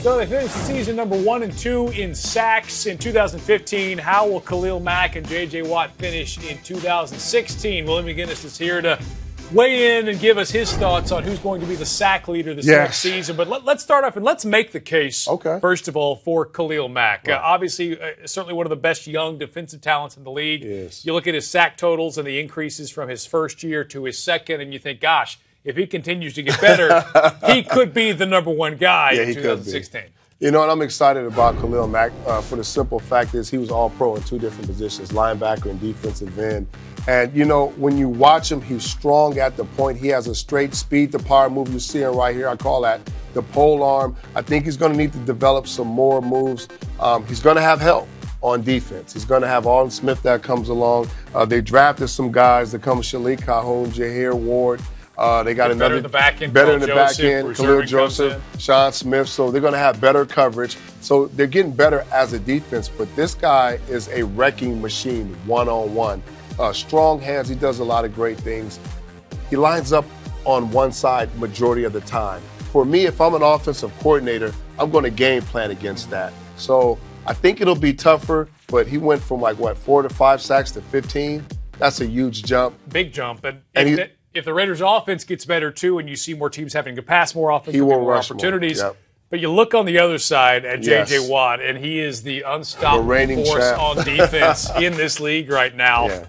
So they finished the season number 1 and 2 in sacks in 2015. How will Khalil Mack and J.J. Watt finish in 2016? Willie McGinnis is here to weigh in and give us his thoughts on who's going to be the sack leader this next season. But let's start off and let's make the case, first of all, for Khalil Mack. Right. Obviously, certainly one of the best young defensive talents in the league. Yes. You look at his sack totals and the increases from his first year to his second, and you think, gosh, if he continues to get better, he could be the number one guy in 2016. You know, and I'm excited about Khalil Mack for the simple fact is he was all-pro in 2 different positions, linebacker and defensive end. And, you know, when you watch him, he's strong at the point. He has a straight speed to power move. You see him right here. I call that the pole arm. I think he's going to need to develop some more moves. He's going to have help on defense. He's going to have Alden Smith that comes along. They drafted some guys that come Shalik Calhoun, Jahir Ward. They got another better in the back end. Better in the back end. Khalil Joseph, Sean Smith. So they're going to have better coverage. So they're getting better as a defense. But this guy is a wrecking machine, one-on-one. Strong hands. He does a lot of great things. He lines up on one side majority of the time. For me, if I'm an offensive coordinator, I'm going to game plan against that. So I think it'll be tougher. But he went from 4 to 5 sacks to 15. That's a huge jump. Big jump. And if the Raiders' offense gets better, too, and you see more teams having to pass more offense, he will more rush opportunities. More. Yep. But you look on the other side at J.J. Watt, and he is the unstoppable force on defense in this league right now. Yeah.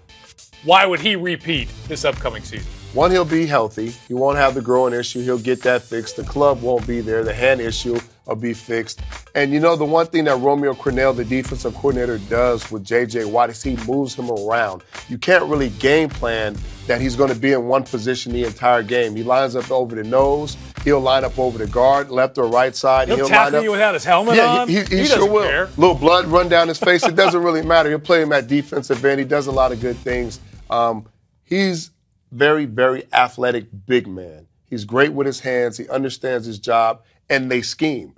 Why would he repeat this upcoming season? One, he'll be healthy. He won't have the growing issue. He'll get that fixed. The club won't be there. The hand issue will be fixed. And, you know, the one thing that Romeo Crennel, the defensive coordinator, does with J.J. Watt is he moves him around. You can't really game plan that he's going to be in one position the entire game. He lines up over the nose. He'll line up over the guard, left or right side. He'll tackle you without his helmet on. He doesn't sure will. care. Little blood run down his face. It doesn't really matter. He'll play him at defensive end. He does a lot of good things. He's very, very athletic big man. He's great with his hands. He understands his job, and they scheme.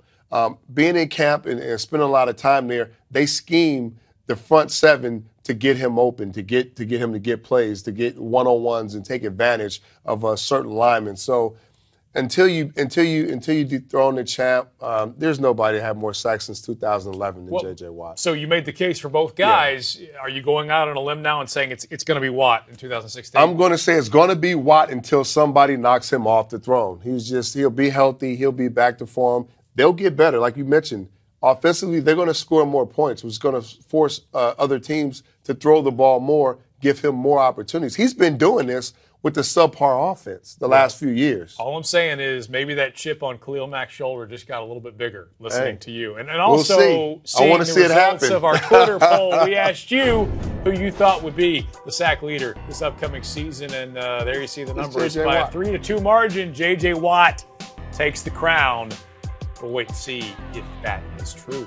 Being in camp and spending a lot of time there, they scheme the front 7 to get him open, to get him to get plays, to get one-on-ones and take advantage of a certain lineman. So until you dethrone the champ, there's nobody that had more sacks since 2011 than J.J. Watt. So you made the case for both guys. Yeah. Are you going out on a limb now and saying it's going to be Watt in 2016? I'm going to say it's going to be Watt until somebody knocks him off the throne. He'll be healthy. He'll be back to form. They'll get better, like you mentioned. Offensively, they're going to score more points, which is going to force other teams to throw the ball more, give him more opportunities. He's been doing this with the subpar offense the last few years. All I'm saying is maybe that chip on Khalil Mack's shoulder just got a little bit bigger listening to you. And also seeing the results of our Twitter poll, we asked you who you thought would be the sack leader this upcoming season. And there you see the numbers. By a 3-2 margin, J.J. Watt takes the crown. We'll wait to see if that is true.